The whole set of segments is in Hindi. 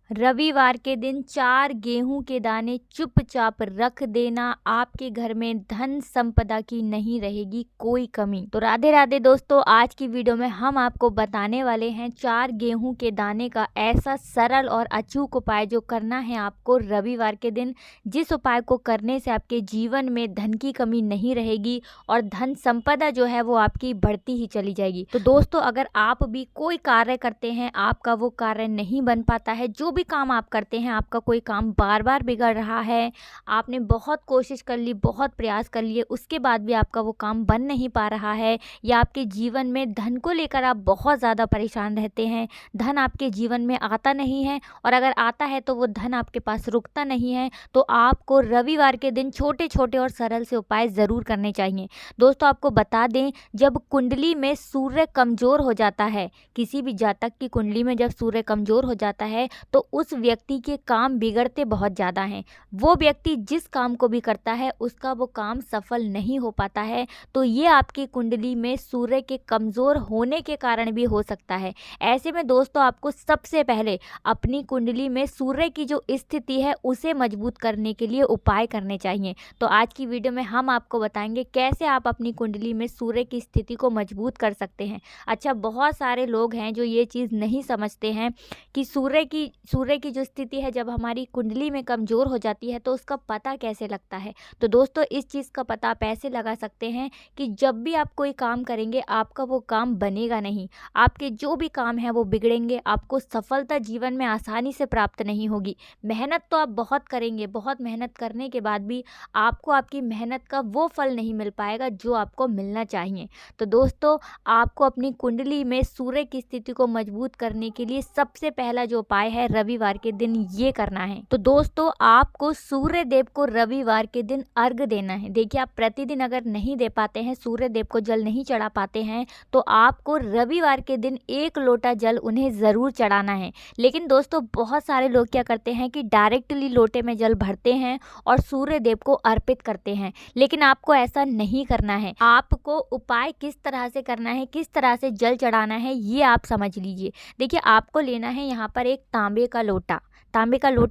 रविवार के दिन 4 गेहूं के दाने चुपचाप रख देना, आपके घर में धन संपदा की नहीं रहेगी कोई कमी। तो राधे राधे दोस्तों, आज की वीडियो में हम आपको बताने वाले हैं 4 गेहूं के दाने का ऐसा सरल और अचूक उपाय जो करना है आपको रविवार के दिन, जिस उपाय को करने से आपके जीवन में धन की कमी नहीं रहेगी और धन संपदा जो है वो आपकी बढ़ती ही चली जाएगी। तो दोस्तों, अगर आप भी कोई कार्य करते हैं, आपका वो कार्य नहीं बन पाता है, जो भी काम आप करते हैं आपका कोई काम बार बार बिगड़ रहा है, आपने बहुत कोशिश कर ली, बहुत प्रयास कर लिए, उसके बाद भी आपका वो काम बन नहीं पा रहा है, या आपके जीवन में धन को लेकर आप बहुत ज़्यादा परेशान रहते हैं, धन आपके जीवन में आता नहीं है और अगर आता है तो वो धन आपके पास रुकता नहीं है, तो आपको रविवार के दिन छोटे छोटे और सरल से उपाय ज़रूर करने चाहिए। दोस्तों, आपको बता दें, जब कुंडली में सूर्य कमज़ोर हो जाता है, किसी भी जातक की कुंडली में जब सूर्य कमज़ोर हो जाता है तो उस व्यक्ति के काम बिगड़ते बहुत ज़्यादा हैं। वो व्यक्ति जिस काम को भी करता है उसका वो काम सफल नहीं हो पाता है। तो ये आपकी कुंडली में सूर्य के कमज़ोर होने के कारण भी हो सकता है। ऐसे में दोस्तों, आपको सबसे पहले अपनी कुंडली में सूर्य की जो स्थिति है उसे मजबूत करने के लिए उपाय करने चाहिए। तो आज की वीडियो में हम आपको बताएंगे कैसे आप अपनी कुंडली में सूर्य की स्थिति को मजबूत कर सकते हैं। अच्छा, बहुत सारे लोग हैं जो ये चीज़ नहीं समझते हैं कि सूर्य की जो स्थिति है जब हमारी कुंडली में कमज़ोर हो जाती है तो उसका पता कैसे लगता है। तो दोस्तों, इस चीज़ का पता आप ऐसे लगा सकते हैं कि जब भी आप कोई काम करेंगे आपका वो काम बनेगा नहीं, आपके जो भी काम है वो बिगड़ेंगे, आपको सफलता जीवन में आसानी से प्राप्त नहीं होगी। मेहनत तो आप बहुत करेंगे, बहुत मेहनत करने के बाद भी आपको आपकी मेहनत का वो फल नहीं मिल पाएगा जो आपको मिलना चाहिए। तो दोस्तों, आपको अपनी कुंडली में सूर्य की स्थिति को मजबूत करने के लिए सबसे पहला जो उपाय है रविवार के दिन ये करना है। तो दोस्तों, आपको सूर्य देव को रविवार के दिन अर्घ देना है। देखिए, आप प्रतिदिन अगर नहीं दे पाते हैं, सूर्य देव को जल नहीं चढ़ा पाते हैं, तो आपको रविवार के दिन 1 लोटा जल उन्हें ज़रूर चढ़ाना है। लेकिन दोस्तों, बहुत सारे लोग क्या करते हैं कि डायरेक्टली लोटे में जल भरते हैं और सूर्य देव को अर्पित करते हैं, लेकिन आपको ऐसा नहीं करना है। आपको उपाय किस तरह से करना है, किस तरह से जल चढ़ाना है, ये आप समझ लीजिए। देखिए, आपको लेना है यहाँ पर एक तांबे का लोटा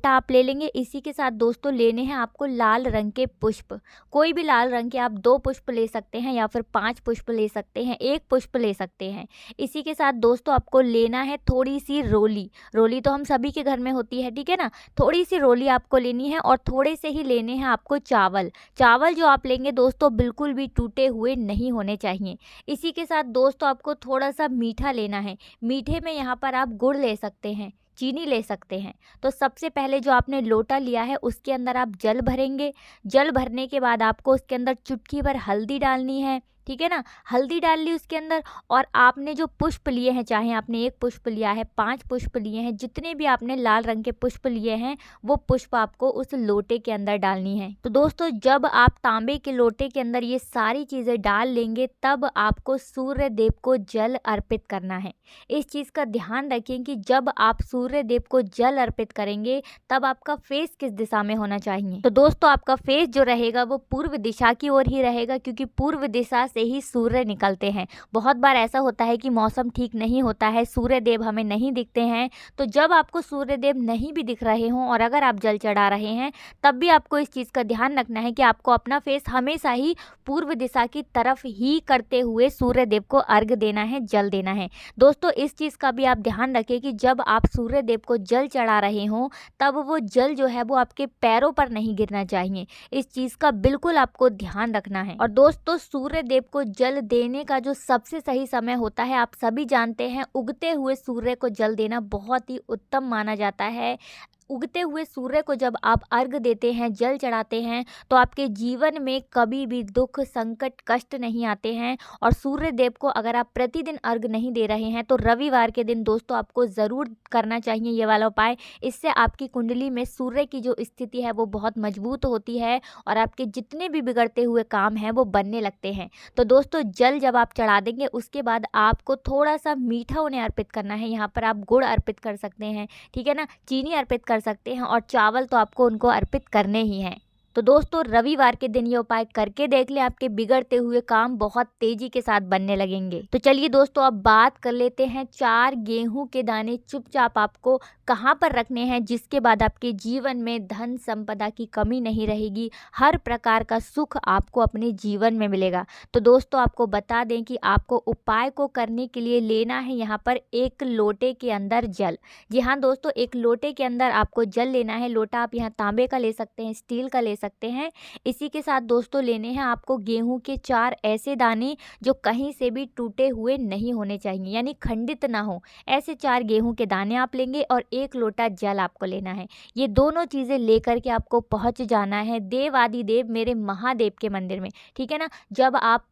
आप ले लेंगे। इसी के साथ दोस्तों लेने हैं आपको लाल रंग के पुष्प, कोई भी लाल रंग के, आप 2 पुष्प ले सकते हैं या फिर 5 पुष्प ले सकते हैं, 1 पुष्प ले सकते हैं। इसी के साथ दोस्तों आपको लेना है थोड़ी सी रोली तो हम सभी के घर में होती है, ठीक है ना। थोड़ी सी रोली आपको लेनी है और थोड़े से ही लेने हैं आपको चावल जो आप लेंगे दोस्तों बिल्कुल भी टूटे हुए नहीं होने चाहिए। इसी के साथ दोस्तों आपको थोड़ा सा मीठा लेना है। मीठे में यहाँ पर आप गुड़ ले सकते हैं, चीनी ले सकते हैं। तो सबसे पहले जो आपने लोटा लिया है उसके अंदर आप जल भरेंगे। जल भरने के बाद आपको उसके अंदर चुटकी भर हल्दी डालनी है, ठीक है ना। हल्दी डाल ली उसके अंदर, और आपने जो पुष्प लिए हैं, चाहे आपने 1 पुष्प लिया है, 5 पुष्प लिए हैं, जितने भी आपने लाल रंग के पुष्प लिए हैं वो पुष्प आपको उस लोटे के अंदर डालनी है। तो दोस्तों, जब आप तांबे के लोटे के अंदर ये सारी चीज़ें डाल लेंगे तब आपको सूर्य देव को जल अर्पित करना है। इस चीज़ का ध्यान रखें कि जब आप सूर्य देव को जल अर्पित करेंगे तब आपका फेस किस दिशा में होना चाहिए। तो दोस्तों, आपका फेस जो रहेगा वो पूर्व दिशा की ओर ही रहेगा, क्योंकि पूर्व दिशा से ही सूर्य निकलते हैं। बहुत बार ऐसा होता है कि मौसम ठीक नहीं होता है, सूर्य देव हमें नहीं दिखते हैं। तो जब आपको सूर्य देव नहीं भी दिख रहे हों और अगर आप जल चढ़ा रहे हैं तब भी आपको इस चीज़ का ध्यान रखना है कि आपको अपना फेस हमेशा ही पूर्व दिशा की तरफ ही करते हुए सूर्य देव को अर्घ देना है, जल देना है। दोस्तों, इस चीज़ का भी आप ध्यान रखें कि जब आप सूर्य देव को जल चढ़ा रहे हों तब वो जल जो है वो आपके पैरों पर नहीं गिरना चाहिए। इस चीज़ का बिल्कुल आपको ध्यान रखना है। और दोस्तों, सूर्य देव को जल देने का जो सबसे सही समय होता है आप सभी जानते हैं, उगते हुए सूर्य को जल देना बहुत ही उत्तम माना जाता है। उगते हुए सूर्य को जब आप अर्घ देते हैं, जल चढ़ाते हैं, तो आपके जीवन में कभी भी दुख, संकट, कष्ट नहीं आते हैं। और सूर्य देव को अगर आप प्रतिदिन अर्घ नहीं दे रहे हैं तो रविवार के दिन दोस्तों आपको ज़रूर करना चाहिए ये वाला उपाय। इससे आपकी कुंडली में सूर्य की जो स्थिति है वो बहुत मजबूत होती है और आपके जितने भी बिगड़ते हुए काम हैं वो बनने लगते हैं। तो दोस्तों, जल जब आप चढ़ा देंगे उसके बाद आपको थोड़ा सा मीठा उन्हें अर्पित करना है। यहाँ पर आप गुड़ अर्पित कर सकते हैं, ठीक है ना, चीनी अर्पित कर सकते हैं, और चावल तो आपको उनको अर्पित करने ही हैं। तो दोस्तों रविवार के दिन ये उपाय करके देख लें, आपके बिगड़ते हुए काम बहुत तेजी के साथ बनने लगेंगे। तो चलिए दोस्तों अब बात कर लेते हैं 4 गेहूं के दाने चुपचाप आपको कहाँ पर रखने हैं, जिसके बाद आपके जीवन में धन संपदा की कमी नहीं रहेगी, हर प्रकार का सुख आपको अपने जीवन में मिलेगा। तो दोस्तों आपको बता दें कि आपको उपाय को करने के लिए लेना है यहाँ पर 1 लोटे के अंदर जल। जी हाँ दोस्तों, 1 लोटे के अंदर आपको जल लेना है। लोटा आप यहाँ तांबे का ले सकते हैं, स्टील का ले सकते हैं। इसी के साथ दोस्तों लेने हैं आपको गेहूं के 4 ऐसे दाने जो कहीं से भी टूटे हुए नहीं होने चाहिए, यानी खंडित ना हो। ऐसे 4 गेहूं के दाने आप लेंगे और 1 लोटा जल आपको लेना है। ये दोनों चीज़ें लेकर के आपको पहुंच जाना है देवादिदेव मेरे महादेव के मंदिर में, ठीक है ना। जब आप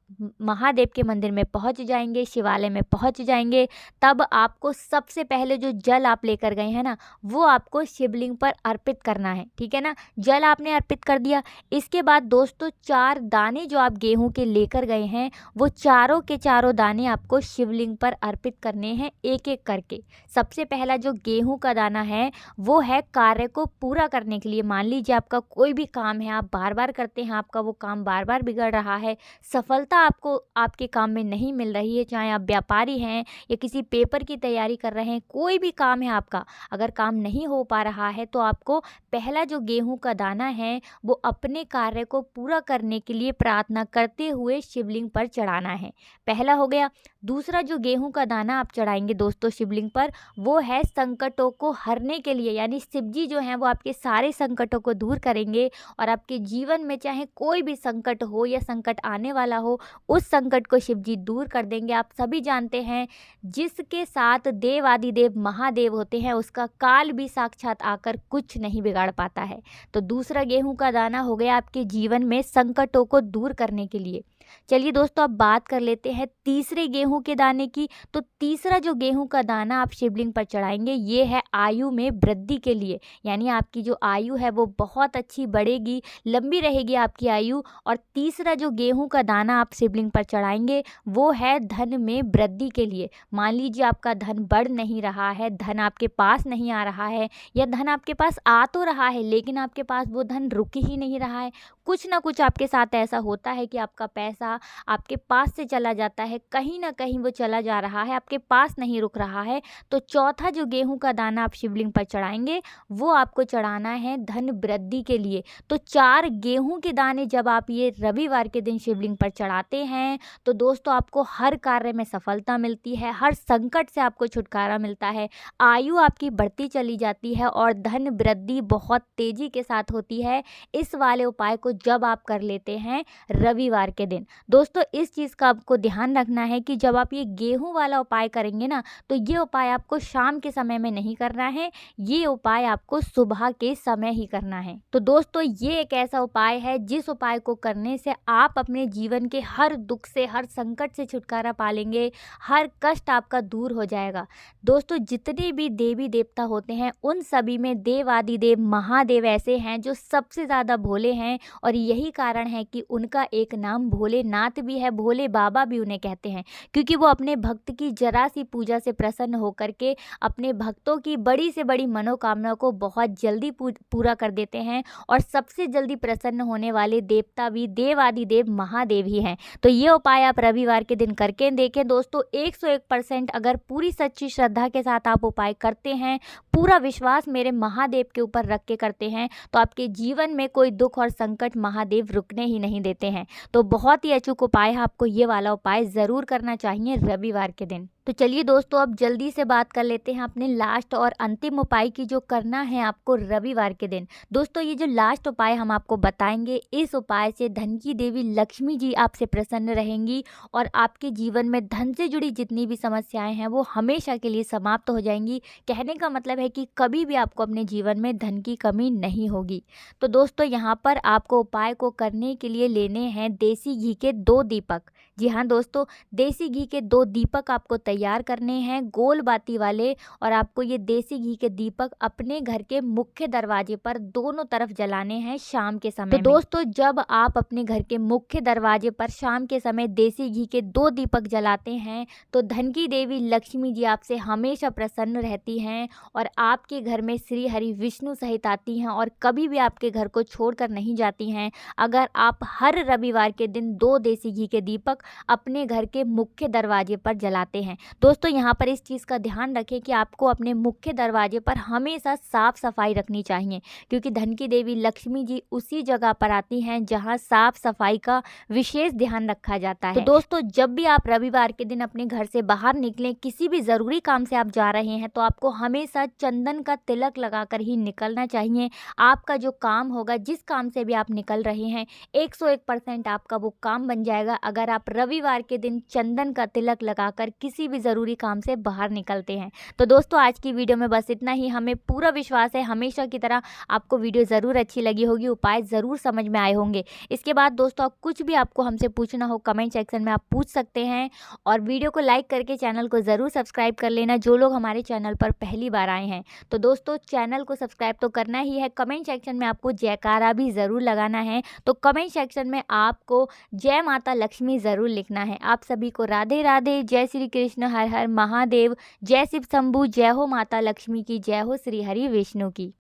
महादेव के मंदिर में पहुंच जाएंगे, शिवालय में पहुंच जाएंगे, तब आपको सबसे पहले जो जल आप लेकर गए हैं ना, वो आपको शिवलिंग पर अर्पित करना है, ठीक है ना। जल आपने अर्पित कर दिया। इसके बाद दोस्तों 4 दाने जो आप गेहूं के लेकर गए हैं, वो चारों के चारों दाने आपको शिवलिंग पर अर्पित करने हैं, एक एक करके। सबसे पहला जो गेहूं का दाना है वो है कार्य को पूरा करने के लिए। मान लीजिए आपका कोई भी काम है, आप बार बार करते हैं, आपका वो काम बार बार बिगड़ रहा है, सफलता आपको आपके काम में नहीं मिल रही है, चाहे आप व्यापारी हैं या किसी पेपर की तैयारी कर रहे हैं, कोई भी काम है आपका, अगर काम नहीं हो पा रहा है तो आपको पहला जो गेहूं का दाना है वो अपने कार्य को पूरा करने के लिए प्रार्थना करते हुए शिवलिंग पर चढ़ाना है। पहला हो गया। दूसरा जो गेहूं का दाना आप चढ़ाएंगे दोस्तों शिवलिंग पर, वो है संकटों को हरने के लिए, यानी शिव जी जो हैं वो आपके सारे संकटों को दूर करेंगे और आपके जीवन में चाहे कोई भी संकट हो या संकट आने वाला हो, उस संकट को शिव जी दूर कर देंगे। आप सभी जानते हैं जिसके साथ देवादिदेव महादेव होते हैं उसका काल भी साक्षात आकर कुछ नहीं बिगाड़ पाता है। तो दूसरा गेहूं का दाना हो गया आपके जीवन में संकटों को दूर करने के लिए। चलिए दोस्तों अब बात कर लेते हैं तीसरे गेहूं के दाने की। तो तीसरा जो गेहूं का दाना आप शिवलिंग पर चढ़ाएंगे ये है आयु में वृद्धि के लिए, यानी आपकी जो आयु है वो बहुत अच्छी बढ़ेगी, लंबी रहेगी आपकी आयु। और तीसरा जो गेहूं का दाना आप शिवलिंग पर चढ़ाएंगे वो है धन में वृद्धि के लिए। मान लीजिए आपका धन बढ़ नहीं रहा है, धन आपके पास नहीं आ रहा है, या धन आपके पास आ तो रहा है लेकिन आपके पास वो धन रुक ही नहीं रहा है। कुछ ना कुछ आपके साथ ऐसा होता है कि आपका पैसा आपके पास से चला जाता है, कहीं ना कहीं वो चला जा रहा है, आपके पास नहीं रुक रहा है। तो चौथा जो गेहूं का दाना आप शिवलिंग पर चढ़ाएंगे वो आपको चढ़ाना है धन वृद्धि के लिए। तो 4 गेहूं के दाने जब आप ये रविवार के दिन शिवलिंग पर चढ़ाते हैं तो दोस्तों आपको हर कार्य में सफलता मिलती है, हर संकट से आपको छुटकारा मिलता है, आयु आपकी बढ़ती चली जाती है और धन वृद्धि बहुत तेजी के साथ होती है। इस वाले उपाय को जब आप कर लेते हैं रविवार के दिन, दोस्तों इस चीज़ का आपको ध्यान रखना है कि जब आप ये गेहूं वाला उपाय करेंगे ना, तो ये उपाय आपको शाम के समय में नहीं करना है, ये उपाय आपको सुबह के समय ही करना है। तो दोस्तों ये एक ऐसा उपाय है जिस उपाय को करने से आप अपने जीवन के हर दुख से, हर संकट से छुटकारा पा लेंगे, हर कष्ट आपका दूर हो जाएगा। दोस्तों जितने भी देवी देवता होते हैं उन सभी में देवादिदेव महादेव ऐसे हैं जो सबसे ज़्यादा भोले हैं, और यही कारण है कि उनका एक नाम भोलेनाथ भी है, भोले बाबा भी उन्हें कहते हैं, क्योंकि वो अपने भक्त की जरा सी पूजा से प्रसन्न होकर के अपने भक्तों की बड़ी से बड़ी मनोकामना को बहुत जल्दी पूरा कर देते हैं। और सबसे जल्दी प्रसन्न होने वाले देवता भी देवादिदेव महादेव ही हैं। तो ये उपाय आप रविवार के दिन करके देखें दोस्तों, 101% अगर पूरी सच्ची श्रद्धा के साथ आप उपाय करते हैं, पूरा विश्वास मेरे महादेव के ऊपर रख के करते हैं, तो आपके जीवन में कोई दुख और संकट महादेव रुकने ही नहीं देते हैं। तो बहुत ही अचूक उपाय है, आपको ये वाला उपाय ज़रूर करना चाहिए रविवार के दिन। तो चलिए दोस्तों अब जल्दी से बात कर लेते हैं अपने लास्ट और अंतिम उपाय की, जो करना है आपको रविवार के दिन। दोस्तों ये जो लास्ट उपाय हम आपको बताएंगे, इस उपाय से धन की देवी लक्ष्मी जी आपसे प्रसन्न रहेंगी और आपके जीवन में धन से जुड़ी जितनी भी समस्याएं हैं वो हमेशा के लिए समाप्त हो जाएंगी। कहने का मतलब है कि कभी भी आपको अपने जीवन में धन की कमी नहीं होगी। तो दोस्तों यहाँ पर आपको उपाय को करने के लिए लेने हैं देसी घी के 2 दीपक। जी हाँ दोस्तों, देसी घी के 2 दीपक आपको तैयार करने हैं गोल बाती वाले, और आपको ये देसी घी के दीपक अपने घर के मुख्य दरवाजे पर दोनों तरफ जलाने हैं शाम के समय में। तो दोस्तों, जब आप अपने घर के मुख्य दरवाजे पर शाम के समय देसी घी के 2 दीपक जलाते हैं तो धन की देवी लक्ष्मी जी आपसे हमेशा प्रसन्न रहती हैं और आपके घर में श्री हरि विष्णु सहित आती हैं और कभी भी आपके घर को छोड़कर नहीं जाती हैं, अगर आप हर रविवार के दिन 2 देसी घी के दीपक अपने घर के मुख्य दरवाजे पर जलाते हैं। दोस्तों, यहाँ पर इस चीज़ का ध्यान रखें कि आपको अपने मुख्य दरवाजे पर हमेशा साफ सफाई रखनी चाहिए, क्योंकि धन की देवी लक्ष्मी जी उसी जगह पर आती हैं जहाँ साफ सफाई का विशेष ध्यान रखा जाता है। तो दोस्तों, जब भी आप रविवार के दिन अपने घर से बाहर निकलें, किसी भी ज़रूरी काम से आप जा रहे हैं, तो आपको हमेशा चंदन का तिलक लगाकर ही निकलना चाहिए। आपका जो काम होगा, जिस काम से भी आप निकल रहे हैं, 101% आपका वो काम बन जाएगा अगर आप रविवार के दिन चंदन का तिलक लगाकर किसी भी ज़रूरी काम से बाहर निकलते हैं। तो दोस्तों, आज की वीडियो में बस इतना ही। हमें पूरा विश्वास है हमेशा की तरह आपको वीडियो ज़रूर अच्छी लगी होगी, उपाय ज़रूर समझ में आए होंगे। इसके बाद दोस्तों, कुछ भी आपको हमसे पूछना हो कमेंट सेक्शन में आप पूछ सकते हैं, और वीडियो को लाइक करके चैनल को ज़रूर सब्सक्राइब कर लेना जो लोग हमारे चैनल पर पहली बार आए हैं। तो दोस्तों, चैनल को सब्सक्राइब तो करना ही है, कमेंट सेक्शन में आपको जयकारा भी ज़रूर लगाना है। तो कमेंट सेक्शन में आपको जय माता लक्ष्मी ज़रूर लिखना है। आप सभी को राधे राधे, जय श्री कृष्ण, हर हर महादेव, जय शिव शंभू, जय हो माता लक्ष्मी की, जय हो श्री हरि विष्णु की।